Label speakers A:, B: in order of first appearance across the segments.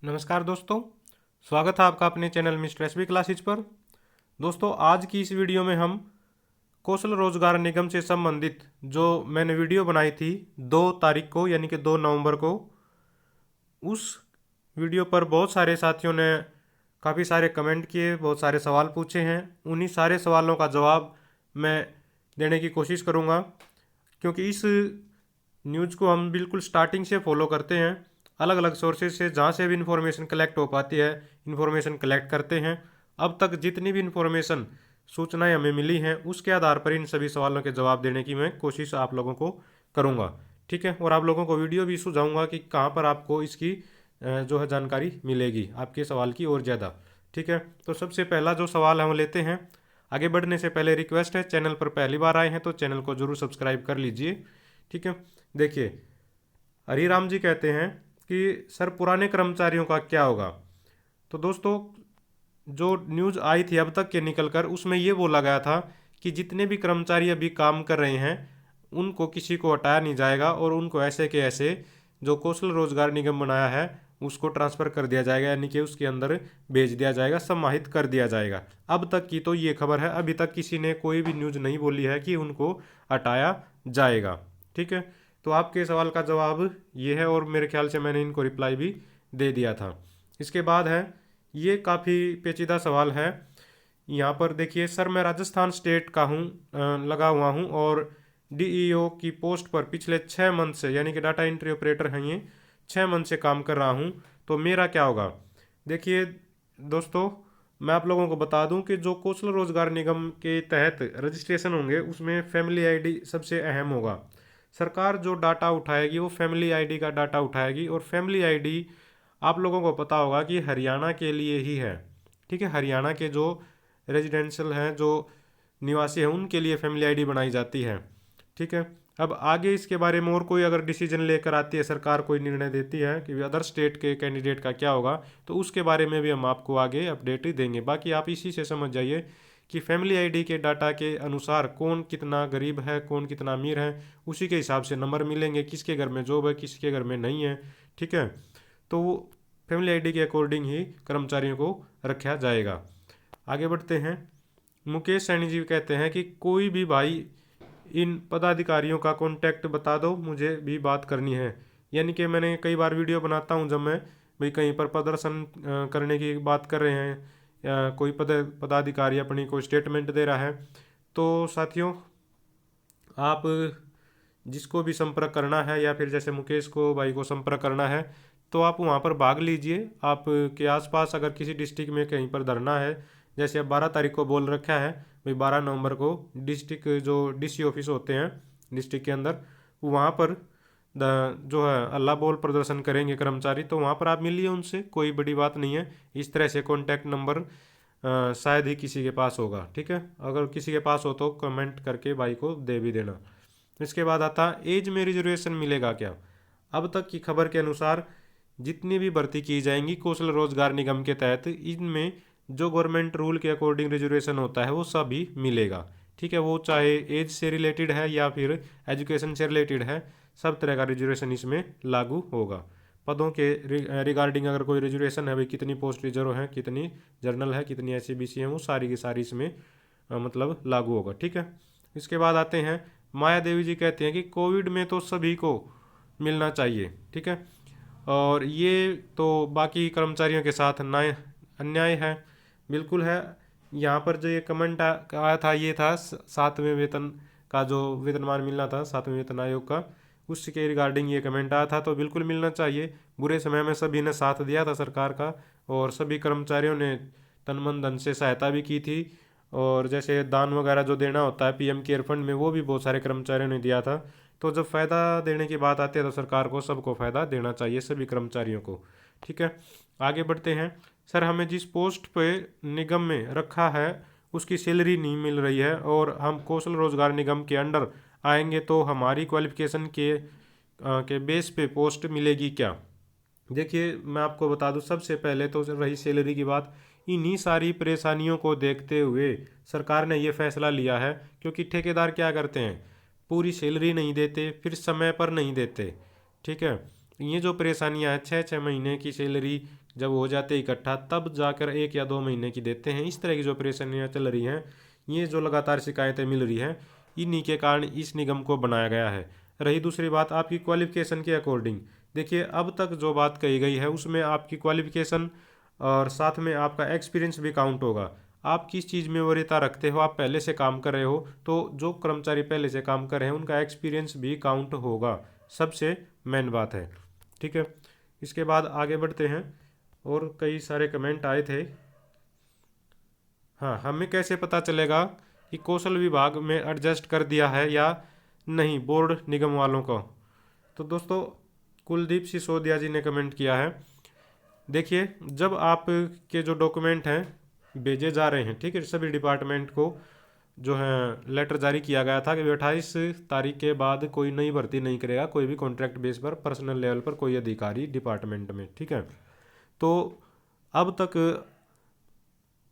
A: नमस्कार दोस्तों, स्वागत है आपका अपने चैनल मिस्टर एसबी क्लासेज पर। दोस्तों, आज की इस वीडियो में हम कौशल रोजगार निगम से संबंधित जो मैंने वीडियो बनाई थी 2 तारीख को यानी कि 2 नवंबर को, उस वीडियो पर बहुत सारे साथियों ने काफ़ी सारे कमेंट किए, बहुत सारे सवाल पूछे हैं। उन्हीं सारे सवालों का जवाब मैं देने की कोशिश करूँगा, क्योंकि इस न्यूज़ को हम बिल्कुल स्टार्टिंग से फॉलो करते हैं। अलग अलग सोर्सेज से जहाँ से भी इंफॉर्मेशन कलेक्ट हो पाती है, इंफॉर्मेशन कलेक्ट करते हैं। अब तक जितनी भी इंफॉर्मेशन सूचनाएं हमें मिली हैं, उसके आधार पर इन सभी सवालों के जवाब देने की मैं कोशिश आप लोगों को करूँगा। ठीक है, और आप लोगों को वीडियो भी सुझाऊंगा कि कहाँ पर आपको इसकी जो है जानकारी मिलेगी आपके सवाल की और ज़्यादा। ठीक है, तो सबसे पहला जो सवाल हम लेते हैं। आगे बढ़ने से पहले रिक्वेस्ट है, चैनल पर पहली बार आए हैं तो चैनल को जरूर सब्सक्राइब कर लीजिए। ठीक है, देखिए, हरिराम जी कहते हैं कि सर पुराने कर्मचारियों का क्या होगा। तो दोस्तों, जो न्यूज़ आई थी अब तक के निकल कर, उसमें ये बोला गया था कि जितने भी कर्मचारी अभी काम कर रहे हैं उनको किसी को हटाया नहीं जाएगा और उनको ऐसे के ऐसे जो कौशल रोजगार निगम बनाया है उसको ट्रांसफ़र कर दिया जाएगा, यानी कि उसके अंदर भेज दिया जाएगा, समाहित कर दिया जाएगा। अब तक की तो ये खबर है, अभी तक किसी ने कोई भी न्यूज़ नहीं बोली है कि उनको हटाया जाएगा। ठीक है, तो आपके सवाल का जवाब ये है और मेरे ख्याल से मैंने इनको रिप्लाई भी दे दिया था। इसके बाद है, ये काफ़ी पेचीदा सवाल है। यहाँ पर देखिए, सर मैं राजस्थान स्टेट का हूँ, लगा हुआ हूँ और डीईओ की पोस्ट पर पिछले 6 मंथ से, यानी कि डाटा एंट्री ऑपरेटर हैं ये, 6 मंथ से काम कर रहा हूँ, तो मेरा क्या होगा। देखिए दोस्तों, मैं आप लोगों को बता दूं कि जो कौशल रोजगार निगम के तहत रजिस्ट्रेशन होंगे उसमें फैमिली आईडी सबसे अहम होगा। सरकार जो डाटा उठाएगी वो फैमिली आईडी का डाटा उठाएगी, और फैमिली आईडी आप लोगों को पता होगा कि हरियाणा के लिए ही है। ठीक है, हरियाणा के जो रेजिडेंशियल हैं, जो निवासी हैं, उनके लिए फैमिली आईडी बनाई जाती है। ठीक है, अब आगे इसके बारे में और कोई अगर डिसीजन लेकर आती है सरकार, कोई निर्णय देती है कि अदर स्टेट के कैंडिडेट का क्या होगा, तो उसके बारे में भी हम आपको आगे अपडेट ही देंगे। बाकी आप इसी से समझ जाइए कि फैमिली आईडी के डाटा के अनुसार कौन कितना गरीब है, कौन कितना अमीर है, उसी के हिसाब से नंबर मिलेंगे, किसके घर में जॉब है, किसके घर में नहीं है। ठीक है, तो वो फैमिली आईडी के अकॉर्डिंग ही कर्मचारियों को रखा जाएगा। आगे बढ़ते हैं। मुकेश सैनी जी कहते हैं कि कोई भी भाई इन पदाधिकारियों का कॉन्टैक्ट बता दो, मुझे भी बात करनी है। यानी कि मैंने कई बार वीडियो बनाता हूँ जब मैं भाई कहीं पर प्रदर्शन करने की बात कर रहे हैं, या कोई पदाधिकारी अपनी कोई स्टेटमेंट दे रहा है, तो साथियों आप जिसको भी संपर्क करना है, या फिर जैसे मुकेश को भाई को संपर्क करना है, तो आप वहाँ पर भाग लीजिए। आपके आसपास अगर किसी डिस्ट्रिक्ट में कहीं पर धरना है, जैसे अब 12 तारीख को बोल रखा है भाई, 12 नवंबर को डिस्ट्रिक्ट जो डीसी ऑफिस होते हैं डिस्ट्रिक्ट के अंदर, वहाँ पर जो है अल्लाह बोल प्रदर्शन करेंगे कर्मचारी, तो वहाँ पर आप मिलिए उनसे, कोई बड़ी बात नहीं है। इस तरह से कॉन्टैक्ट नंबर शायद ही किसी के पास होगा। ठीक है, अगर किसी के पास हो तो कमेंट करके भाई को दे भी देना। इसके बाद आता एज में रिजर्वेशन मिलेगा क्या। अब तक की खबर के अनुसार जितनी भी भर्ती की जाएंगी कौशल रोजगार निगम के तहत, इनमें जो गवर्नमेंट रूल के अकॉर्डिंग रिजर्वेशन होता है वो सभी मिलेगा। ठीक है, वो चाहे एज से रिलेटेड है या फिर एजुकेशन से रिलेटेड है, सब तरह का रिजर्वेशन इसमें लागू होगा। पदों के रिगार्डिंग अगर कोई रिजर्वेशन है भाई, कितनी पोस्ट रिजर्व है, कितनी जनरल है, कितनी ऐसी बीसी है, वो सारी की सारी इसमें मतलब लागू होगा। ठीक है, इसके बाद आते हैं, माया देवी जी कहते हैं कि कोविड में तो सभी को मिलना चाहिए। ठीक है, और ये तो बाकी कर्मचारियों के साथ अन्याय है। बिल्कुल है। यहाँ पर जो ये कमेंट आया था, ये था 7वें वेतन का जो वेतनमान मिलना था 7वें वेतन आयोग का, उसके रिगार्डिंग ये कमेंट आया था, तो बिल्कुल मिलना चाहिए। बुरे समय में सभी ने साथ दिया था सरकार का, और सभी कर्मचारियों ने तन मन धन से सहायता भी की थी। और जैसे दान वगैरह जो देना होता है पीएम केयर फंड में, वो भी बहुत सारे कर्मचारियों ने दिया था। तो जब फ़ायदा देने की बात आती है तो सरकार को सबको फ़ायदा देना चाहिए, सभी कर्मचारियों को। ठीक है, आगे बढ़ते हैं। सर हमें जिस पोस्ट पे निगम में रखा है उसकी सैलरी नहीं मिल रही है, और हम कौशल रोजगार निगम के अंडर आएंगे तो हमारी क्वालिफिकेशन के बेस पे पोस्ट मिलेगी क्या। देखिए, मैं आपको बता दूं, सबसे पहले तो रही सैलरी की बात, इन्हीं सारी परेशानियों को देखते हुए सरकार ने ये फैसला लिया है। क्योंकि ठेकेदार क्या करते हैं, पूरी सैलरी नहीं देते, फिर समय पर नहीं देते। ठीक है, ये जो परेशानियां हैं, 6 6 महीने की सैलरी जब हो जाते इकट्ठा तब जाकर 1 या 2 महीने की देते हैं। इस तरह की जो परेशानियाँ चल रही हैं, ये जो लगातार शिकायतें मिल रही हैं, इन्हीं के कारण इस निगम को बनाया गया है। रही दूसरी बात आपकी क्वालिफिकेशन के अकॉर्डिंग, देखिए अब तक जो बात कही गई है उसमें आपकी क्वालिफिकेशन और साथ में आपका एक्सपीरियंस भी काउंट होगा। आप किस चीज़ में वरीयता रखते हो, आप पहले से काम कर रहे हो तो जो कर्मचारी पहले से काम कर रहे हैं उनका एक्सपीरियंस भी काउंट होगा, सबसे मेन बात है। ठीक है, इसके बाद आगे बढ़ते हैं। और कई सारे कमेंट आए थे। हाँ, हमें कैसे पता चलेगा कि कौशल विभाग में एडजस्ट कर दिया है या नहीं बोर्ड निगम वालों को? तो दोस्तों कुलदीप सिसोदिया जी ने कमेंट किया है। देखिए जब आप के जो डॉक्यूमेंट हैं भेजे जा रहे हैं, ठीक है, सभी डिपार्टमेंट को जो है लेटर जारी किया गया था कि 28 तारीख के बाद कोई नई भर्ती नहीं करेगा, कोई भी कॉन्ट्रैक्ट बेस पर पर्सनल लेवल पर कोई अधिकारी डिपार्टमेंट में। ठीक है, तो अब तक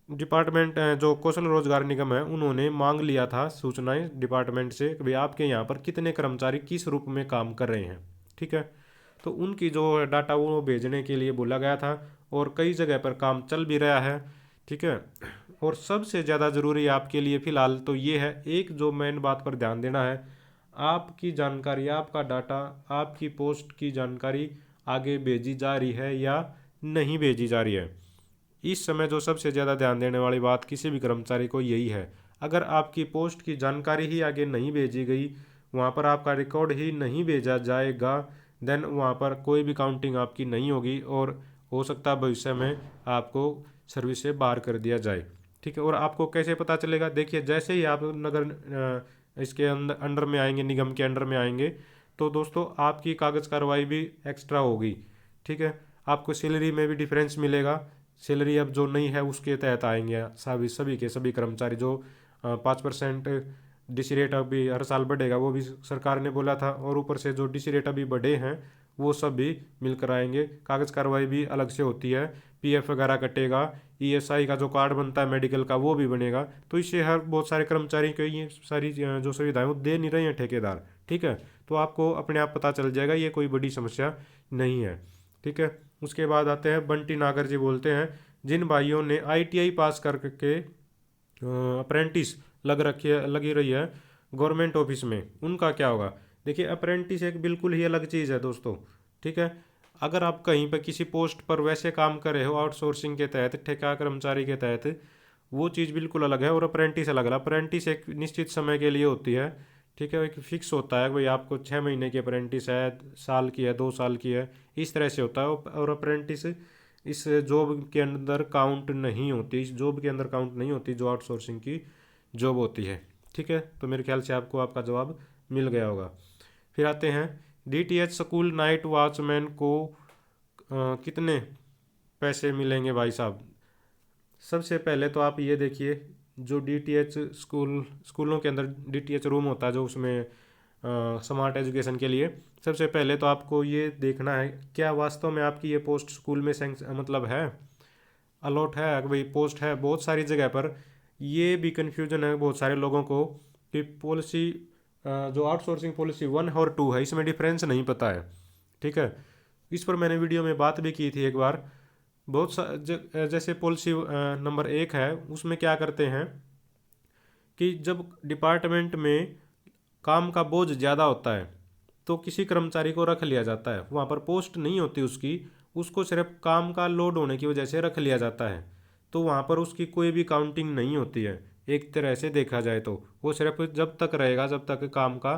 A: डिपार्टमेंट जो कौशल रोजगार निगम है उन्होंने मांग लिया था सूचनाएं डिपार्टमेंट से कि भाई आपके यहाँ पर कितने कर्मचारी किस रूप में काम कर रहे हैं। ठीक है, तो उनकी जो डाटा वो भेजने के लिए बोला गया था और कई जगह पर काम चल भी रहा है। ठीक है, और सबसे ज़्यादा ज़रूरी आपके लिए फ़िलहाल तो ये है, एक जो मेन बात पर ध्यान देना है, आपकी जानकारी, आपका डाटा, आपकी पोस्ट की जानकारी आगे भेजी जा रही है या नहीं भेजी जा रही है। इस समय जो सबसे ज़्यादा ध्यान देने वाली बात किसी भी कर्मचारी को यही है। अगर आपकी पोस्ट की जानकारी ही आगे नहीं भेजी गई, वहाँ पर आपका रिकॉर्ड ही नहीं भेजा जाएगा, देन वहाँ पर कोई भी काउंटिंग आपकी नहीं होगी और हो सकता है भविष्य में आपको सर्विस से बाहर कर दिया जाए। ठीक है, और आपको कैसे पता चलेगा? देखिए जैसे ही आप इसके अंडर में आएंगे, निगम के अंडर में आएंगे, तो दोस्तों आपकी कागज़ कार्रवाई भी एक्स्ट्रा होगी। ठीक है, आपको सैलरी में भी डिफरेंस मिलेगा। सैलरी अब जो नई है उसके तहत आएंगे सभी सभी के सभी कर्मचारी। जो 5% डीसी रेट अभी हर साल बढ़ेगा वो भी सरकार ने बोला था, और ऊपर से जो डीसी रेट अभी बढ़े हैं वो सब भी मिलकर आएंगे। कागज़ कार्रवाई भी अलग से होती है, पीएफ वगैरह कटेगा, ईएसआई का जो कार्ड बनता है मेडिकल का वो भी बनेगा। तो इससे हर बहुत सारे कर्मचारी को ये सारी जो सुविधाएं वो दे नहीं रहे हैं ठेकेदार। ठीक है, तो आपको अपने आप पता चल जाएगा, ये कोई बड़ी समस्या नहीं है। ठीक है, उसके बाद आते हैं बंटी नागर जी, बोलते हैं जिन भाइयों ने आईटीआई पास करके अप्रेंटिस लगी रही है गवर्नमेंट ऑफिस में, उनका क्या होगा? देखिए अप्रेंटिस एक बिल्कुल ही अलग चीज़ है दोस्तों। ठीक है, अगर आप कहीं पर किसी पोस्ट पर वैसे काम कर रहे हो आउटसोर्सिंग के तहत, ठेका कर्मचारी के तहत, वो चीज़ बिल्कुल अलग है और अप्रेंटिस अलग है। अप्रेंटिस एक निश्चित समय के लिए होती है। ठीक है, एक फिक्स होता है भाई आपको 6 महीने की अप्रेंटिस है, साल की है, 2 साल की है, इस तरह से होता है। और अप्रेंटिस इस जॉब के अंदर काउंट नहीं होती, इस जॉब के अंदर काउंट नहीं होती जो आउटसोर्सिंग की जॉब होती है। ठीक है, तो मेरे ख्याल से आपको आपका जवाब मिल गया होगा। फिर आते हैं डीटीएच स्कूल नाइट वॉचमैन को कितने पैसे मिलेंगे भाई साहब? सबसे पहले तो आप ये देखिए, जो डीटीएच स्कूलों के अंदर डीटीएच रूम होता है जो उसमें स्मार्ट एजुकेशन के लिए, सबसे पहले तो आपको ये देखना है क्या वास्तव में आपकी ये पोस्ट स्कूल में मतलब है, अलॉट है भाई, पोस्ट है। बहुत सारी जगह पर ये भी कन्फ्यूजन है बहुत सारे लोगों को कि पॉलिसी जो आउटसोर्सिंग पॉलिसी 1 और 2 है इसमें डिफरेंस नहीं पता है। ठीक है, इस पर मैंने वीडियो में बात भी की थी एक बार। जैसे पॉलिसी नंबर 1 है, उसमें क्या करते हैं कि जब डिपार्टमेंट में काम का बोझ ज़्यादा होता है तो किसी कर्मचारी को रख लिया जाता है, वहाँ पर पोस्ट नहीं होती उसकी, उसको सिर्फ काम का लोड होने की वजह से रख लिया जाता है। तो वहाँ पर उसकी कोई भी काउंटिंग नहीं होती है एक तरह से देखा जाए तो। वो सिर्फ जब तक रहेगा जब तक काम का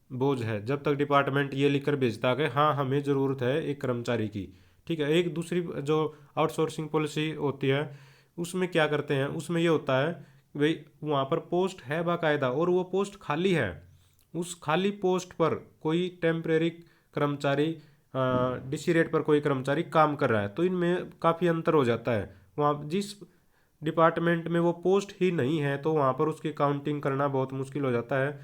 A: बोझ है, जब तक डिपार्टमेंट ये लिखकर भेजता है कि हाँ हमें ज़रूरत है एक कर्मचारी की। ठीक है, एक दूसरी जो आउटसोर्सिंग पॉलिसी होती है उसमें क्या करते हैं, उसमें ये होता है भाई वहाँ पर पोस्ट है बाकायदा और वो पोस्ट खाली है, उस खाली पोस्ट पर कोई टेम्परेरी कर्मचारी डीसी रेट पर कोई कर्मचारी काम कर रहा है। तो इनमें काफ़ी अंतर हो जाता है। वहाँ जिस डिपार्टमेंट में वो पोस्ट ही नहीं है तो वहाँ पर उसकी काउंटिंग करना बहुत मुश्किल हो जाता है।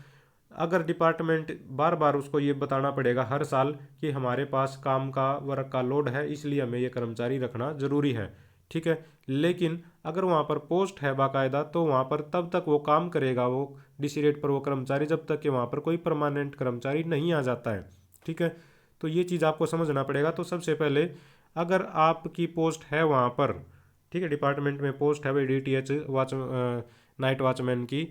A: अगर डिपार्टमेंट बार बार उसको ये बताना पड़ेगा हर साल कि हमारे पास काम का वर्क का लोड है इसलिए हमें ये कर्मचारी रखना ज़रूरी है। ठीक है, लेकिन अगर वहाँ पर पोस्ट है बाकायदा तो वहाँ पर तब तक वो काम करेगा वो डीसी रेट पर वो कर्मचारी जब तक कि वहाँ पर कोई परमानेंट कर्मचारी नहीं आ जाता है। ठीक है, तो ये चीज़ आपको समझना पड़ेगा। तो सबसे पहले अगर आपकी पोस्ट है वहाँ पर, ठीक है, डिपार्टमेंट में पोस्ट है भाई DTH नाइट वॉचमैन की,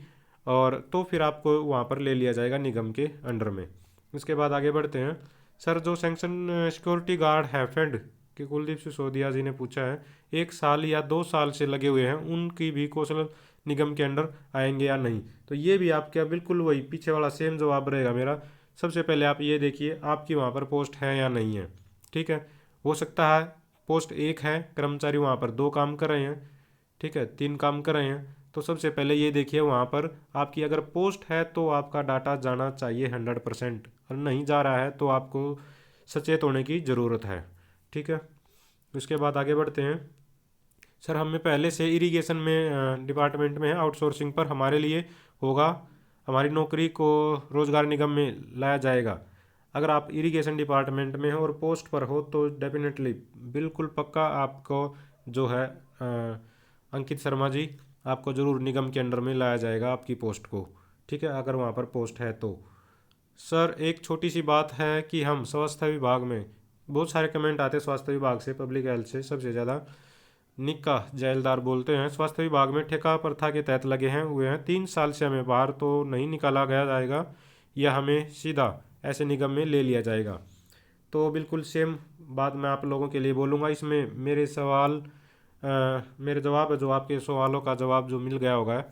A: और तो फिर आपको वहाँ पर ले लिया जाएगा निगम के अंडर में। इसके बाद आगे बढ़ते हैं। सर जो सैंक्शन सिक्योरिटी गार्ड है फेड कि कुलदीप सिसोदिया जी ने पूछा है 1 साल या 2 साल से लगे हुए हैं, उनकी भी कौशल निगम के अंडर आएंगे या नहीं। तो ये भी आपका बिल्कुल वही पीछे वाला सेम जवाब रहेगा मेरा। सबसे पहले आप ये देखिए आपकी वहाँ पर पोस्ट है या नहीं है। ठीक है, हो सकता है पोस्ट 1 है, कर्मचारी वहाँ पर 2 काम कर रहे हैं, ठीक है, 3 काम कर रहे हैं। तो सबसे पहले ये देखिए वहाँ पर आपकी अगर पोस्ट है तो आपका डाटा जाना चाहिए 100%, और नहीं जा रहा है तो आपको सचेत होने की ज़रूरत है। ठीक है, उसके बाद आगे बढ़ते हैं। सर हमें पहले से इरिगेशन में डिपार्टमेंट में है, आउटसोर्सिंग पर हमारे लिए होगा, हमारी नौकरी को रोजगार निगम में लाया जाएगा। अगर आप इरिगेशन डिपार्टमेंट में हो और पोस्ट पर हो तो डेफिनेटली बिल्कुल पक्का आपको जो है अंकित शर्मा जी, आपको ज़रूर निगम के अंडर में लाया जाएगा आपकी पोस्ट को। ठीक है, अगर वहाँ पर पोस्ट है तो। सर एक छोटी सी बात है कि हम स्वास्थ्य विभाग में, बहुत सारे कमेंट आते हैं स्वास्थ्य विभाग से, पब्लिक हेल्थ से सबसे ज़्यादा, निक्का जैलदार बोलते हैं स्वास्थ्य विभाग में ठेका प्रथा के तहत लगे हैं हुए हैं 3 साल से, हमें बाहर तो नहीं निकाला गया जाएगा या हमें सीधा ऐसे निगम में ले लिया जाएगा। तो बिल्कुल सेम बात मैं आप लोगों के लिए बोलूँगा। इसमें मेरे सवाल मेरे जवाब है जो आपके सवालों का जवाब जो मिल गया होगा।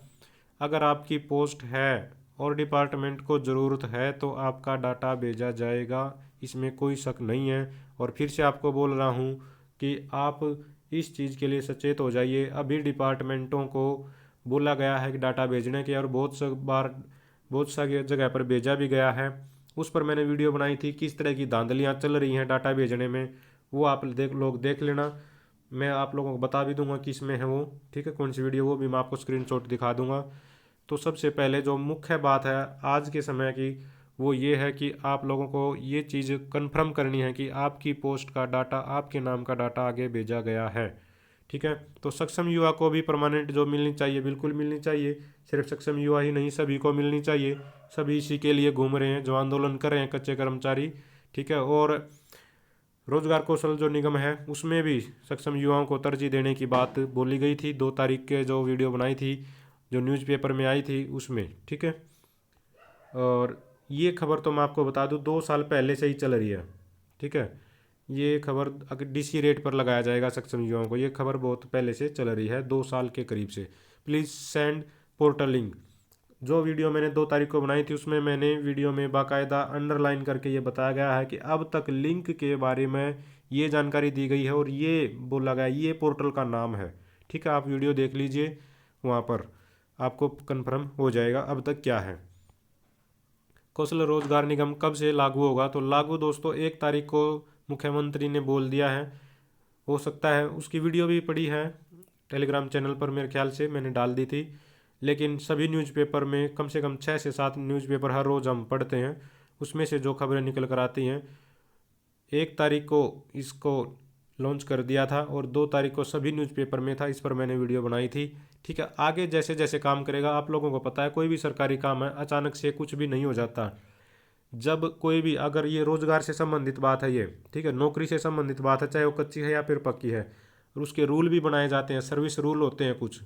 A: अगर आपकी पोस्ट है और डिपार्टमेंट को ज़रूरत है तो आपका डाटा भेजा जाएगा, इसमें कोई शक नहीं है। और फिर से आपको बोल रहा हूँ कि आप इस चीज़ के लिए सचेत हो जाइए। अभी डिपार्टमेंटों को बोला गया है कि डाटा भेजने के, और बहुत सारी जगह पर भेजा भी गया है। उस पर मैंने वीडियो बनाई थी किस तरह की धांधलियाँ चल रही हैं डाटा भेजने में, वो आप लोग देख लेना। मैं आप लोगों को बता भी दूंगा किस में है वो, ठीक है, कौन सी वीडियो, वो भी मैं आपको स्क्रीनशॉट दिखा दूंगा। तो सबसे पहले जो मुख्य बात है आज के समय की वो ये है कि आप लोगों को ये चीज़ कंफर्म करनी है कि आपकी पोस्ट का डाटा, आपके नाम का डाटा आगे भेजा गया है। ठीक है, तो सक्षम युवा को भी परमानेंट जॉब मिलनी चाहिए, बिल्कुल मिलनी चाहिए। सिर्फ सक्षम युवा ही नहीं, सभी को मिलनी चाहिए। सभी इसी के लिए घूम रहे हैं, जो आंदोलन कर रहे हैं कच्चे कर्मचारी। ठीक है, और रोजगार कौशल जो निगम है उसमें भी सक्षम युवाओं को तरजीह देने की बात बोली गई थी। 2 तारीख के जो वीडियो बनाई थी, जो न्यूज़पेपर में आई थी उसमें। ठीक है, और ये खबर तो मैं आपको बता दूं 2 साल पहले से ही चल रही है। ठीक है, ये खबर अगर DC रेट पर लगाया जाएगा सक्षम युवाओं को, ये खबर बहुत पहले से चल रही है, 2 साल के करीब से। Please send portal link. जो वीडियो मैंने 2 तारीख को बनाई थी उसमें मैंने वीडियो में बाकायदा अंडरलाइन करके ये बताया गया है कि अब तक लिंक के बारे में ये जानकारी दी गई है और ये बोला गया ये पोर्टल का नाम है। ठीक है, आप वीडियो देख लीजिए, वहाँ पर आपको कन्फर्म हो जाएगा अब तक क्या है। कौशल रोजगार निगम कब से लागू होगा? तो लागू दोस्तों 1 तारीख को मुख्यमंत्री ने बोल दिया है। हो सकता है उसकी वीडियो भी पड़ी है टेलीग्राम चैनल पर, मेरे ख्याल से मैंने डाल दी थी। लेकिन सभी न्यूज़पेपर में कम से कम 6 से 7 न्यूज़पेपर हर रोज़ हम पढ़ते हैं, उसमें से जो खबरें निकल कर आती हैं, 1 तारीख को इसको लॉन्च कर दिया था और 2 तारीख को सभी न्यूज़पेपर में था। इस पर मैंने वीडियो बनाई थी। ठीक है, आगे जैसे जैसे काम करेगा, आप लोगों को पता है कोई भी सरकारी काम है अचानक से कुछ भी नहीं हो जाता। जब कोई भी, अगर ये रोजगार से संबंधित बात है ये, ठीक है, नौकरी से संबंधित बात है, चाहे वो कच्ची है या फिर पक्की है, और उसके रूल भी बनाए जाते हैं, सर्विस रूल होते हैं कुछ।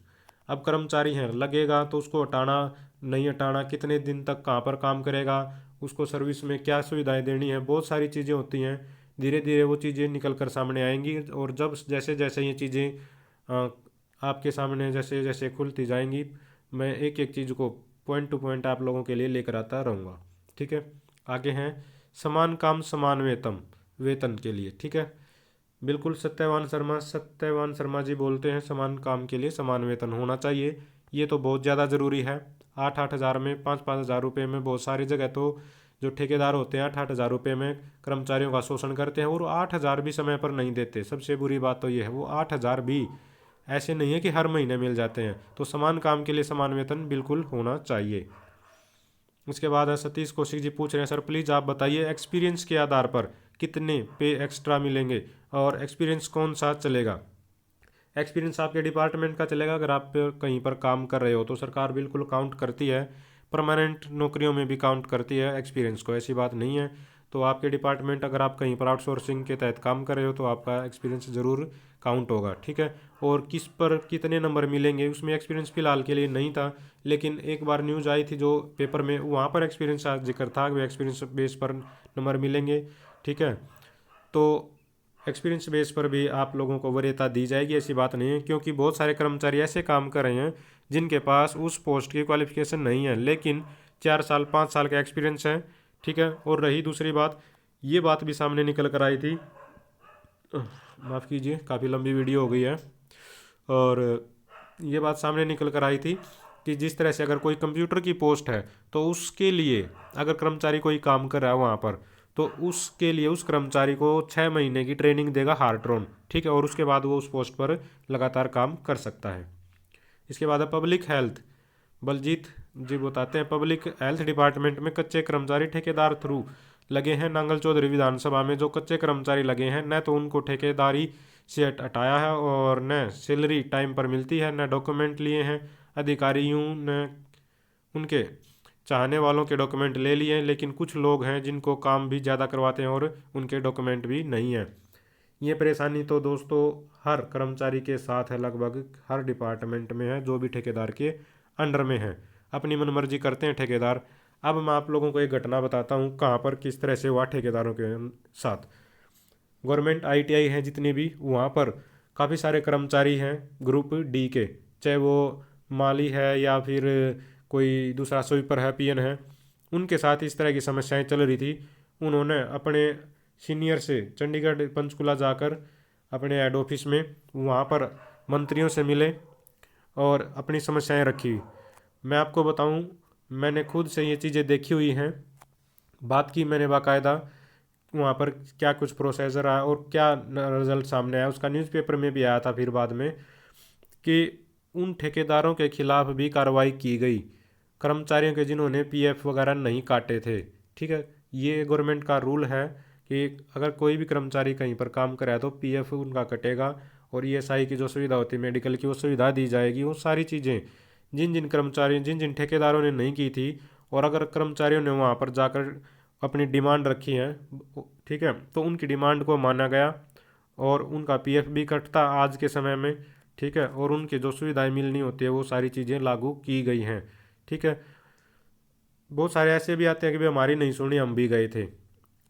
A: अब कर्मचारी हैं, लगेगा तो उसको हटाना, नहीं हटाना, कितने दिन तक कहाँ पर काम करेगा, उसको सर्विस में क्या सुविधाएं देनी है, बहुत सारी चीज़ें होती हैं। धीरे धीरे वो चीज़ें निकल कर सामने आएंगी, और जब जैसे जैसे ये चीज़ें आपके सामने जैसे जैसे खुलती जाएंगी, मैं एक एक चीज़ को पॉइंट टू पॉइंट आप लोगों के लिए लेकर आता रहूँगा। ठीक है, आगे हैं समान काम समान वेतन, वेतन के लिए। ठीक है, बिल्कुल सत्यवान शर्मा जी बोलते हैं समान काम के लिए समान वेतन होना चाहिए। ये तो बहुत ज़्यादा ज़रूरी है। 8-8 हज़ार में, 5-5 हज़ार रुपये में, बहुत सारी जगह तो जो ठेकेदार होते हैं 8-8 हज़ार रुपये में कर्मचारियों का शोषण करते हैं, और 8 हज़ार भी समय पर नहीं देते। सबसे बुरी बात तो ये है, वो 8 हज़ार भी ऐसे नहीं है कि हर महीने मिल जाते हैं। तो समान काम के लिए समान वेतन बिल्कुल होना चाहिए। उसके बाद है सतीश कौशिक जी पूछ रहे हैं, सर प्लीज़ आप बताइए एक्सपीरियंस के आधार पर कितने पे एक्स्ट्रा मिलेंगे और एक्सपीरियंस कौन सा चलेगा? एक्सपीरियंस आपके डिपार्टमेंट का चलेगा। अगर आप कहीं पर काम कर रहे हो तो सरकार बिल्कुल काउंट करती है, परमानेंट नौकरियों में भी काउंट करती है एक्सपीरियंस को, ऐसी बात नहीं है। तो आपके डिपार्टमेंट अगर आप कहीं पर आउटसोर्सिंग के तहत काम कर रहे हो तो आपका एक्सपीरियंस ज़रूर काउंट होगा, ठीक है। और किस पर कितने नंबर मिलेंगे उसमें एक्सपीरियंस फ़िलहाल के लिए नहीं था, लेकिन एक बार न्यूज़ आई थी जो पेपर में, वहाँ पर एक्सपीरियंस का जिक्र था, वे एक्सपीरियंस बेस पर नंबर मिलेंगे, ठीक है। तो एक्सपीरियंस बेस पर भी आप लोगों को वरीयता दी जाएगी, ऐसी बात नहीं है, क्योंकि बहुत सारे कर्मचारी ऐसे काम कर रहे हैं जिनके पास उस पोस्ट की क्वालिफिकेशन नहीं है, लेकिन 4 साल 5 साल का एक्सपीरियंस है, ठीक है। और रही दूसरी बात, ये बात भी सामने निकल कर आई थी, माफ़ कीजिए काफ़ी लंबी वीडियो हो गई है, और ये बात सामने निकल कर आई थी कि जिस तरह से अगर कोई कंप्यूटर की पोस्ट है तो उसके लिए अगर कर्मचारी कोई काम कर रहा है वहाँ पर, तो उसके लिए उस कर्मचारी को 6 महीने की ट्रेनिंग देगा हार्ट्रॉन, ठीक है। और उसके बाद वो उस पोस्ट पर लगातार काम कर सकता है। इसके बाद है पब्लिक हेल्थ। बलजीत जी बताते हैं, पब्लिक हेल्थ डिपार्टमेंट में कच्चे कर्मचारी ठेकेदार थ्रू लगे हैं। नांगल चौधरी विधानसभा में जो कच्चे कर्मचारी लगे हैं, न तो उनको ठेकेदारी से हटाया है और न सैलरी टाइम पर मिलती है, न डॉक्यूमेंट लिए हैं अधिकारियों ने, उनके चाहने वालों के डॉक्यूमेंट ले लिए हैं, लेकिन कुछ लोग हैं जिनको काम भी ज़्यादा करवाते हैं और उनके डॉक्यूमेंट भी नहीं है। ये परेशानी तो दोस्तों हर कर्मचारी के साथ है, लगभग हर डिपार्टमेंट में है जो भी ठेकेदार के अंडर में है, अपनी मनमर्जी करते हैं ठेकेदार। अब मैं आप लोगों को एक घटना बताता हूँ कहाँ पर किस तरह से हुआ ठेकेदारों के साथ। गवर्नमेंट आईटीआई हैं जितनी भी, वहाँ पर काफ़ी सारे कर्मचारी हैं ग्रुप डी के, चाहे वो माली है या फिर कोई दूसरा स्वीपर है, पीएन है, उनके साथ इस तरह की समस्याएं चल रही थी। उन्होंने अपने सीनियर से चंडीगढ़ पंचकुला जाकर अपने हेड ऑफिस में वहाँ पर मंत्रियों से मिले और अपनी समस्याएं रखी। मैं आपको बताऊं, मैंने खुद से ये चीज़ें देखी हुई हैं, बात की मैंने बाकायदा वहाँ पर क्या कुछ प्रोसेसर आया और क्या रिजल्ट सामने आया, उसका न्यूज़पेपर में भी आया था फिर बाद में, कि उन ठेकेदारों के खिलाफ भी कार्रवाई की गई, कर्मचारियों के जिन्होंने पीएफ वगैरह नहीं काटे थे, ठीक है। ये गवर्नमेंट का रूल है कि अगर कोई भी कर्मचारी कहीं पर काम करे तो पीएफ उनका कटेगा, और ईएसआई की जो सुविधा होती है मेडिकल की, वो सुविधा दी जाएगी। वो सारी चीज़ें जिन जिन कर्मचारियों जिन जिन ठेकेदारों ने नहीं की थी, और अगर कर्मचारियों ने वहाँ पर जाकर अपनी डिमांड रखी है, ठीक है, तो उनकी डिमांड को माना गया और उनका पीएफ भी कटता आज के समय में, ठीक है। और उनकी जो सुविधाएं मिलनी होती है वो सारी चीज़ें लागू की गई हैं, ठीक है। बहुत सारे ऐसे भी आते हैं कि भाई हमारी नहीं सुनी, हम भी गए थे,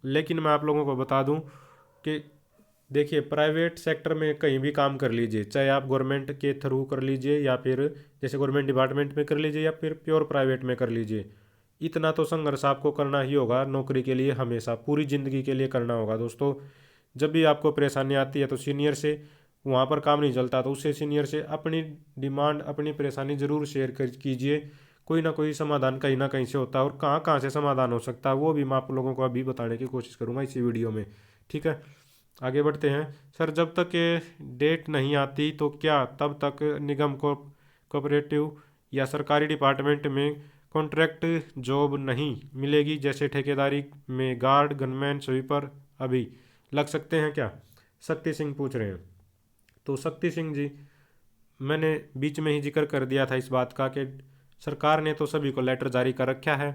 A: लेकिन मैं आप लोगों को बता दूं कि देखिए, प्राइवेट सेक्टर में कहीं भी काम कर लीजिए, चाहे आप गवर्नमेंट के थ्रू कर लीजिए या फिर जैसे गवर्नमेंट डिपार्टमेंट में कर लीजिए या फिर प्योर प्राइवेट में कर लीजिए, इतना तो संघर्ष आपको करना ही होगा नौकरी के लिए, हमेशा पूरी ज़िंदगी के लिए करना होगा दोस्तों। जब भी आपको परेशानी आती है तो सीनियर से, वहाँ पर काम नहीं चलता तो उससे सीनियर से अपनी डिमांड अपनी परेशानी ज़रूर शेयर कर कीजिए, कोई ना कोई समाधान कहीं ना कहीं से होता है, और कहाँ कहाँ से समाधान हो सकता है वो भी मैं आप लोगों को अभी बताने की कोशिश करूँगा इसी वीडियो में, ठीक है। आगे बढ़ते हैं। सर, जब तक ये डेट नहीं आती तो क्या तब तक निगम को कोऑपरेटिव या सरकारी डिपार्टमेंट में कॉन्ट्रैक्ट जॉब नहीं मिलेगी, जैसे ठेकेदारी में गार्ड, गनमैन, स्वीपर अभी लग सकते हैं क्या? शक्ति सिंह पूछ रहे हैं। तो शक्ति सिंह जी, मैंने बीच में ही जिक्र कर दिया था इस बात का कि सरकार ने तो सभी को लेटर जारी कर रखा है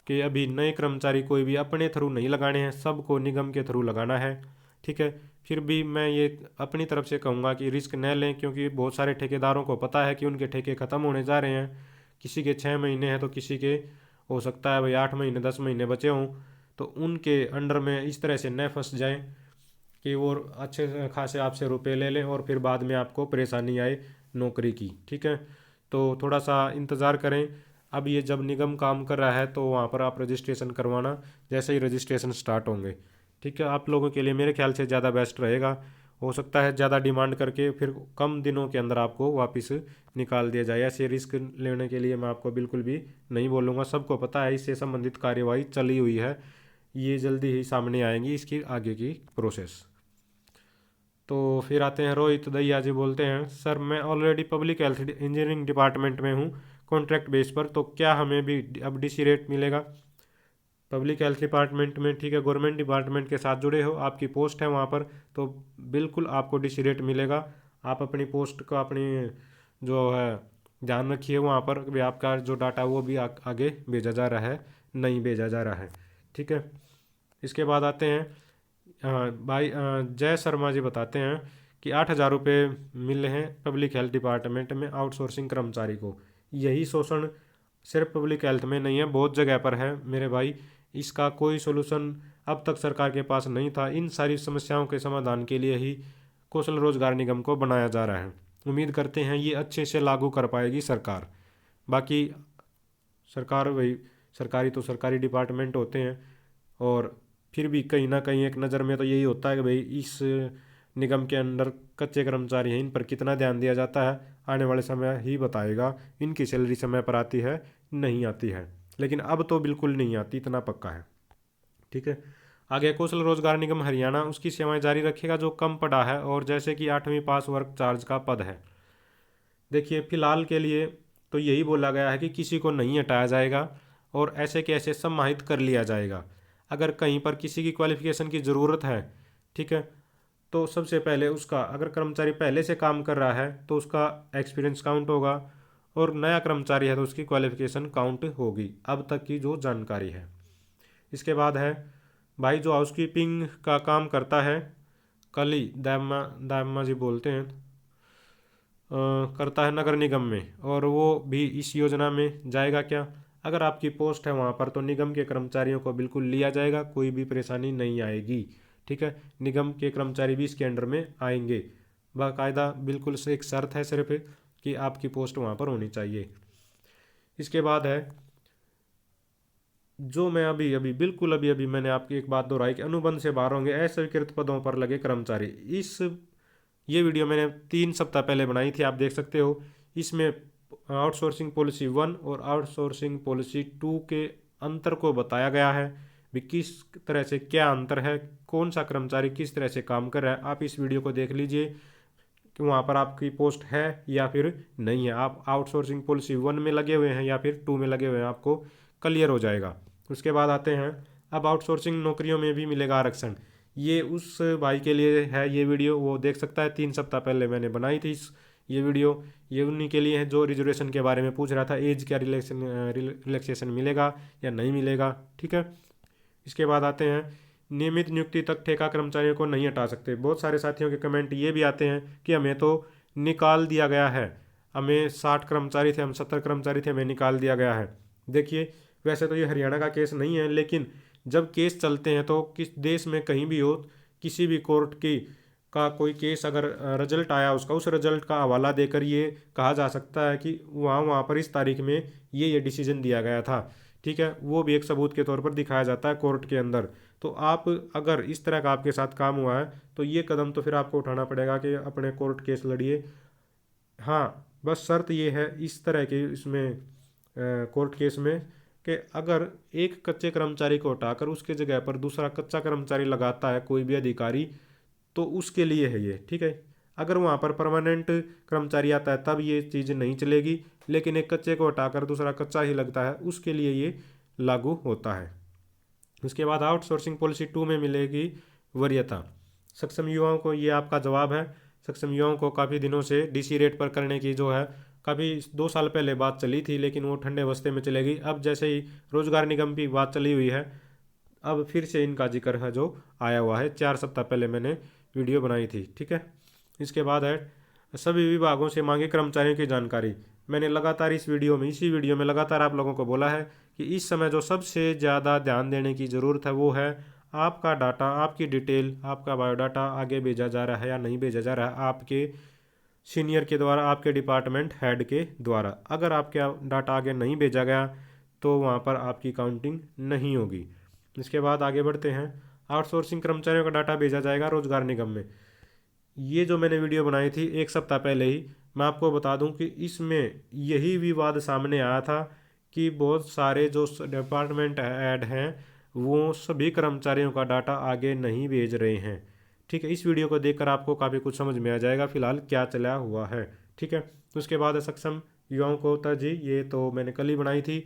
A: कि अभी नए कर्मचारी कोई भी अपने थ्रू नहीं लगाने हैं, सबको निगम के थ्रू लगाना है, ठीक है। फिर भी मैं ये अपनी तरफ से कहूँगा कि रिस्क न लें, क्योंकि बहुत सारे ठेकेदारों को पता है कि उनके ठेके ख़त्म होने जा रहे हैं, किसी के 6 महीने हैं तो किसी के हो सकता है भाई 8 महीने 10 महीने बचे हों, तो उनके अंडर में इस तरह से न फंस जाएं कि वो अच्छे खासे आपसे रुपए ले लें और फिर बाद में आपको परेशानी आए नौकरी की, ठीक है। तो थोड़ा सा इंतज़ार करें। अब ये जब निगम काम कर रहा है तो वहाँ पर आप रजिस्ट्रेशन करवाना, जैसे ही रजिस्ट्रेशन स्टार्ट होंगे, ठीक है, आप लोगों के लिए मेरे ख्याल से ज़्यादा बेस्ट रहेगा। हो सकता है ज़्यादा डिमांड करके फिर कम दिनों के अंदर आपको वापस निकाल दिया जाए, ऐसे रिस्क लेने के लिए मैं आपको बिल्कुल भी नहीं बोलूँगा। सबको पता है इससे संबंधित कार्यवाही चली हुई है, ये जल्दी ही सामने आएंगी इसकी आगे की प्रोसेस। तो फिर आते हैं रोहित दहिया जी, बोलते हैं सर मैं already public health engineering department में हूँ कॉन्ट्रैक्ट बेस पर, तो क्या हमें भी अब डीसी रेट मिलेगा? पब्लिक हेल्थ डिपार्टमेंट में, ठीक है, गवर्नमेंट डिपार्टमेंट के साथ जुड़े हो, आपकी पोस्ट है वहाँ पर, तो बिल्कुल आपको डीसी रेट मिलेगा। आप अपनी पोस्ट को अपनी जो है ध्यान रखिए, वहाँ पर भी आपका जो डाटा वो भी आगे भेजा जा रहा है, नहीं भेजा जा रहा है, ठीक है। इसके बाद आते हैं भाई जय शर्मा जी बताते हैं कि 8,000 रुपये मिले हैं पब्लिक हेल्थ डिपार्टमेंट में आउटसोर्सिंग कर्मचारी को। यही शोषण सिर्फ पब्लिक हेल्थ में नहीं है, बहुत जगह पर है मेरे भाई। इसका कोई सोल्यूशन अब तक सरकार के पास नहीं था। इन सारी समस्याओं के समाधान के लिए ही कौशल रोजगार निगम को बनाया जा रहा है। उम्मीद करते हैं ये अच्छे से लागू कर पाएगी सरकार। बाकी सरकार वही, सरकारी तो सरकारी डिपार्टमेंट होते हैं, और फिर भी कहीं ना कहीं एक नज़र में तो यही होता है कि भाई इस निगम के अंदर कच्चे कर्मचारी हैं, इन पर कितना ध्यान दिया जाता है आने वाले समय ही बताएगा। इनकी सैलरी समय पर आती है नहीं आती है, लेकिन अब तो बिल्कुल नहीं आती, इतना पक्का है। ठीक है, आगे कौशल रोजगार निगम हरियाणा उसकी सेवाएं जारी रखेगा जो कम पड़ा है, और जैसे कि 8वीं पास वर्क चार्ज का पद है। देखिए फिलहाल के लिए तो यही बोला गया है कि किसी को नहीं हटाया जाएगा और ऐसे के ऐसे सम्मानित कर लिया जाएगा। अगर कहीं पर किसी की क्वालिफिकेशन की ज़रूरत है, ठीक है, तो सबसे पहले उसका, अगर कर्मचारी पहले से काम कर रहा है तो उसका एक्सपीरियंस काउंट होगा, और नया कर्मचारी है तो उसकी क्वालिफिकेशन काउंट होगी, अब तक की जो जानकारी है। इसके बाद है भाई जो हाउसकीपिंग का काम करता है, कली दामा दामा जी बोलते हैं, करता है नगर निगम में, और वो भी इस योजना में जाएगा क्या? अगर आपकी पोस्ट है वहाँ पर तो निगम के कर्मचारियों को बिल्कुल लिया जाएगा, कोई भी परेशानी नहीं आएगी। ठीक है, निगम के कर्मचारी भी इसके अंडर में आएंगे बाकायदा, बिल्कुल से एक शर्त है सिर्फ कि आपकी पोस्ट वहाँ पर होनी चाहिए। इसके बाद है जो मैं अभी अभी बिल्कुल अभी अभी मैंने आपकी एक बात दोहराई कि अनुबंध से बाहर होंगे अस्वीकृत पदों पर लगे कर्मचारी। इस ये वीडियो मैंने 3 सप्ताह पहले बनाई थी, आप देख सकते हो। इसमें आउटसोर्सिंग पॉलिसी 1 और आउटसोर्सिंग पॉलिसी 2 के अंतर को बताया गया है भी किस तरह से क्या अंतर है, कौन सा कर्मचारी किस तरह से काम कर रहा है। आप इस वीडियो को देख लीजिए कि वहाँ पर आपकी पोस्ट है या फिर नहीं है, आप आउटसोर्सिंग पॉलिसी 1 में लगे हुए हैं या फिर 2 में लगे हुए हैं, आपको क्लियर हो जाएगा। उसके बाद आते हैं अब आउटसोर्सिंग नौकरियों में भी मिलेगा आरक्षण। ये उस भाई के लिए है ये वीडियो, वो देख सकता है, 3 सप्ताह पहले मैंने बनाई थी ये वीडियो। ये उन्हीं के लिए है जो रिजर्वेशन के बारे में पूछ रहा था, एज का रिलैक्सेशन मिलेगा या नहीं मिलेगा। ठीक है, इसके बाद आते हैं नियमित नियुक्ति तक ठेका कर्मचारियों को नहीं हटा सकते। बहुत सारे साथियों के कमेंट ये भी आते हैं कि हमें तो निकाल दिया गया है, हमें 60 कर्मचारी थे, हम 70 कर्मचारी थे, हमें निकाल दिया गया है। देखिए वैसे तो ये हरियाणा का केस नहीं है, लेकिन जब केस चलते हैं तो किस देश में कहीं भी हो, किसी भी कोर्ट की का कोई केस अगर रिजल्ट आया उसका, उस रिजल्ट का हवाला देकर ये कहा जा सकता है कि वहाँ वहाँ पर इस तारीख में ये डिसीजन दिया गया था। ठीक है, वो भी एक सबूत के तौर पर दिखाया जाता है कोर्ट के अंदर। तो आप अगर इस तरह का आपके साथ काम हुआ है तो ये कदम तो फिर आपको उठाना पड़ेगा कि अपने कोर्ट केस लड़िए। हाँ, बस शर्त ये है इस तरह के इसमें कोर्ट केस में कि अगर एक कच्चे कर्मचारी को हटाकर उसके जगह पर दूसरा कच्चा कर्मचारी लगाता है कोई भी अधिकारी, तो उसके लिए है ये। ठीक है, अगर वहाँ पर परमानेंट कर्मचारी आता है तब ये चीज़ नहीं चलेगी, लेकिन एक कच्चे को हटाकर दूसरा कच्चा ही लगता है उसके लिए ये लागू होता है। उसके बाद आउटसोर्सिंग पॉलिसी 2 में मिलेगी वरीयता। सक्षम युवाओं को, ये आपका जवाब है, सक्षम युवाओं को काफ़ी दिनों से डीसी रेट पर करने की जो है, काफ़ी 2 साल पहले बात चली थी लेकिन वो ठंडे बस्ते में चलेगी। अब जैसे ही रोजगार निगम की बात चली हुई है, अब फिर से इनका जिक्र है जो आया हुआ है, 4 सप्ताह पहले मैंने वीडियो बनाई थी। ठीक है, इसके बाद है सभी विभागों से मांगे कर्मचारियों की जानकारी। मैंने लगातार इसी वीडियो में लगातार आप लोगों को बोला है कि इस समय जो सबसे ज़्यादा ध्यान देने की ज़रूरत है वो है आपका डाटा, आपकी डिटेल, आपका बायोडाटा आगे भेजा जा रहा है या नहीं भेजा जा रहा है आपके सीनियर के द्वारा, आपके डिपार्टमेंट हेड के द्वारा। अगर आपका डाटा आगे नहीं भेजा गया तो वहाँ पर आपकी काउंटिंग नहीं होगी। इसके बाद आगे बढ़ते हैं, आउटसोर्सिंग कर्मचारियों का डाटा भेजा जाएगा रोजगार निगम में। ये जो मैंने वीडियो बनाई थी 1 सप्ताह पहले ही, मैं आपको बता दूं कि इसमें यही विवाद सामने आया था कि बहुत सारे जो डिपार्टमेंट हेड हैं वो सभी कर्मचारियों का डाटा आगे नहीं भेज रहे हैं। ठीक है, इस वीडियो को देखकर आपको काफ़ी कुछ समझ में आ जाएगा फिलहाल क्या चला हुआ है। ठीक है, तो उसके बाद सक्षम युवाओं को तरजीह, ये तो मैंने कल ही बनाई थी,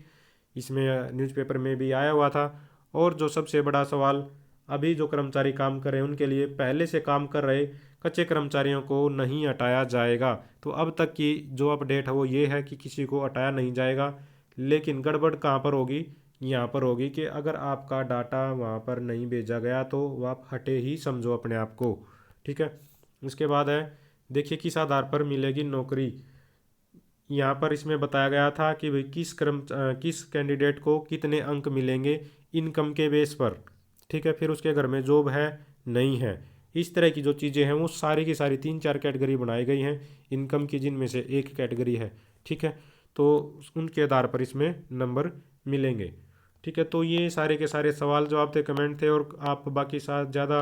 A: इसमें न्यूज़पेपर में भी आया हुआ था। और जो सबसे बड़ा सवाल, अभी जो कर्मचारी काम कर रहे हैं उनके लिए पहले से काम कर रहे कच्चे कर्मचारियों को नहीं हटाया जाएगा। तो अब तक की जो अपडेट है वो ये है कि किसी को हटाया नहीं जाएगा, लेकिन गड़बड़ कहाँ पर होगी यहाँ पर होगी कि अगर आपका डाटा वहाँ पर नहीं भेजा गया तो वो आप हटे ही समझो अपने आप को। ठीक है, उसके बाद है देखिए किस आधार पर मिलेगी नौकरी। यहाँ पर इसमें बताया गया था कि भाई किस कैंडिडेट को कितने अंक मिलेंगे इनकम के बेस पर। ठीक है, फिर उसके घर में जॉब है नहीं है, इस तरह की जो चीज़ें हैं वो सारी की सारी 3-4 कैटेगरी बनाई गई हैं इनकम की, जिनमें से एक कैटेगरी है। ठीक है, तो उनके आधार पर इसमें नंबर मिलेंगे। ठीक है, तो ये सारे के सारे सवाल जवाब थे, कमेंट थे, और आप बाकी साथ ज़्यादा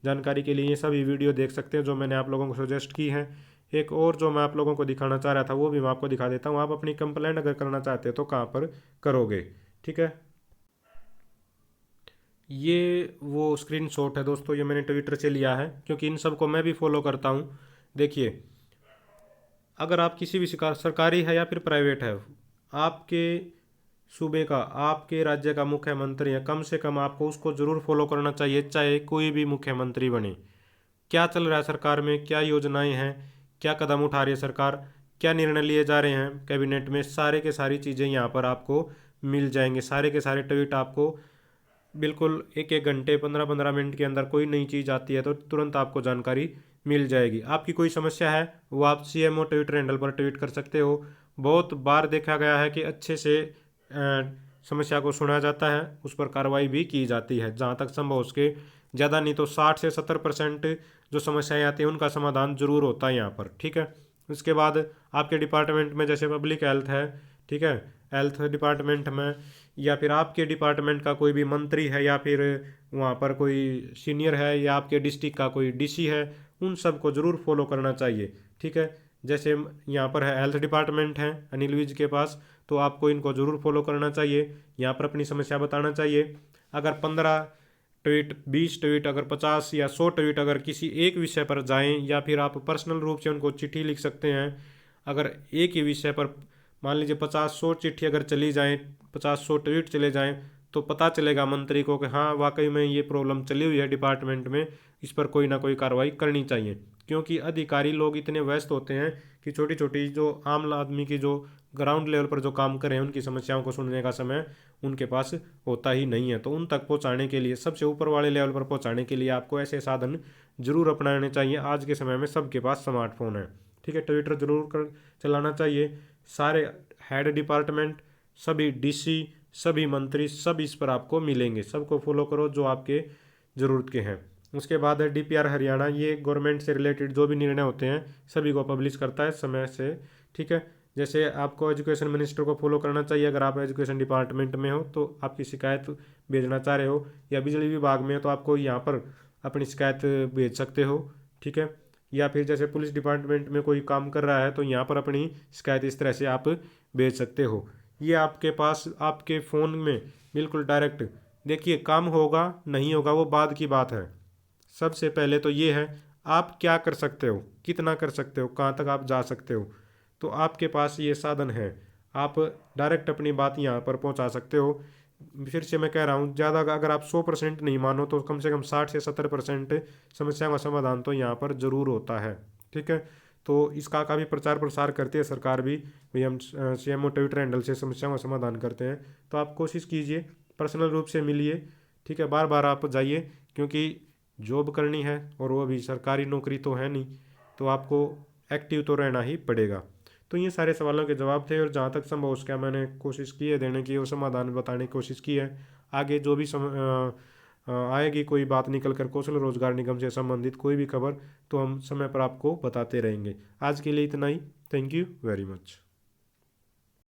A: जानकारी के लिए ये सभी वीडियो देख सकते हैं जो मैंने आप लोगों को सजेस्ट की हैं। एक और जो मैं आप लोगों को दिखाना चाह रहा था वो भी मैं आपको दिखा देता हूँ। आप अपनी कंप्लेंट अगर करना चाहते हो तो कहाँ पर करोगे। ठीक है, ये वो स्क्रीनशॉट है दोस्तों, ये मैंने ट्विटर से लिया है क्योंकि इन सब को मैं भी फॉलो करता हूँ। देखिए, अगर आप किसी भी सरकारी है या फिर प्राइवेट है, आपके सूबे का, आपके राज्य का मुख्यमंत्री है, कम से कम आपको उसको ज़रूर फॉलो करना चाहिए, चाहे कोई भी मुख्यमंत्री बने। क्या चल रहा है सरकार में, क्या योजनाएं हैं, क्या कदम उठा रही है सरकार, क्या निर्णय लिए जा रहे हैं कैबिनेट में, सारे के सारी चीज़ें यहाँ पर आपको मिल जाएंगे। सारे के सारे ट्वीट आपको बिल्कुल एक एक घंटे 15-15 मिनट के अंदर कोई नई चीज़ आती है तो तुरंत आपको जानकारी मिल जाएगी। आपकी कोई समस्या है वो आप CMO ट्विटर हैंडल पर ट्वीट कर सकते हो। बहुत बार देखा गया है कि अच्छे से समस्या को सुना जाता है, उस पर कार्रवाई भी की जाती है। जहाँ तक संभव हो उसके ज़्यादा नहीं तो 60 से 70% जो समस्याएं आती हैं उनका समाधान जरूर होता है यहाँ पर। ठीक है, उसके बाद आपके डिपार्टमेंट में जैसे पब्लिक हेल्थ है, ठीक है, हेल्थ डिपार्टमेंट में, या फिर आपके डिपार्टमेंट का कोई भी मंत्री है, या फिर वहाँ पर कोई सीनियर है, या आपके डिस्ट्रिक्ट का कोई DC है, उन सब को ज़रूर फॉलो करना चाहिए। ठीक है, जैसे यहाँ पर है हेल्थ डिपार्टमेंट है अनिल विज के पास, तो आपको इनको ज़रूर फॉलो करना चाहिए, यहाँ पर अपनी समस्या बताना चाहिए। अगर 15 ट्वीट, 20 ट्वीट, अगर 50 या 100 ट्वीट अगर किसी एक विषय पर जाएं, या फिर आप पर्सनल रूप से उनको चिट्ठी लिख सकते हैं। अगर एक ही विषय पर मान लीजिए 50-100 चिट्ठी अगर चली जाएं, 50-100 ट्वीट चले जाएं, तो पता चलेगा मंत्री को कि हाँ वाकई में ये प्रॉब्लम चली हुई है डिपार्टमेंट में, इस पर कोई ना कोई कार्रवाई करनी चाहिए। क्योंकि अधिकारी लोग इतने व्यस्त होते हैं कि छोटी छोटी जो आम आदमी की जो ग्राउंड लेवल पर जो काम कर रहे हैं उनकी समस्याओं को सुनने का समय उनके पास होता ही नहीं है। तो उन तक पहुंचाने के लिए, सबसे ऊपर वाले लेवल पर पहुंचाने के लिए आपको ऐसे साधन जरूर अपनाने चाहिए। आज के समय में सबके पास स्मार्टफोन है। ठीक है, ट्विटर जरूर कर चलाना चाहिए। सारे हेड डिपार्टमेंट, सभी DC, सभी मंत्री, सब इस पर आपको मिलेंगे। सबको फॉलो करो जो आपके ज़रूरत के हैं। उसके बाद है DPR हरियाणा, ये गवर्नमेंट से रिलेटेड जो भी निर्णय होते हैं सभी को पब्लिश करता है समय से। ठीक है, जैसे आपको एजुकेशन मिनिस्टर को फॉलो करना चाहिए। अगर आप एजुकेशन डिपार्टमेंट में हो तो आपकी शिकायत भेजना चाह रहे हो, या बिजली विभाग में हो तो आपको यहाँ पर अपनी शिकायत भेज सकते हो। ठीक है, या फिर जैसे पुलिस डिपार्टमेंट में कोई काम कर रहा है तो यहाँ पर अपनी शिकायत इस तरह से आप भेज सकते हो। ये आपके पास आपके फ़ोन में बिल्कुल डायरेक्ट, देखिए काम होगा नहीं होगा वो बाद की बात है। सबसे पहले तो ये है आप क्या कर सकते हो, कितना कर सकते हो, कहाँ तक आप जा सकते हो। तो आपके पास ये साधन है, आप डायरेक्ट अपनी बात यहाँ पर पहुँचा सकते हो। फिर से मैं कह रहा हूँ, ज़्यादा अगर आप 100% नहीं मानो तो कम से कम 60 से 70% समस्या का समाधान तो यहाँ पर ज़रूर होता है। ठीक है, तो इसका काफ़ी प्रचार प्रसार करती है सरकार भी, भाई हम CMO ट्विटर हैंडल से समस्याओं का समाधान करते हैं। तो आप कोशिश कीजिए, पर्सनल रूप से मिलिए। ठीक है, बार बार आप जाइए, क्योंकि जॉब करनी है और वो भी सरकारी नौकरी तो है नहीं, तो आपको एक्टिव तो रहना ही पड़ेगा। तो ये सारे सवालों के जवाब थे, और जहाँ तक संभव उसका मैंने कोशिश की है देने की, वो समाधान बताने की कोशिश की है। आगे जो भी आएगी कोई बात निकल कर कौशल रोजगार निगम से संबंधित कोई भी खबर, तो हम समय पर आपको बताते रहेंगे। आज के लिए इतना ही। Thank you very much.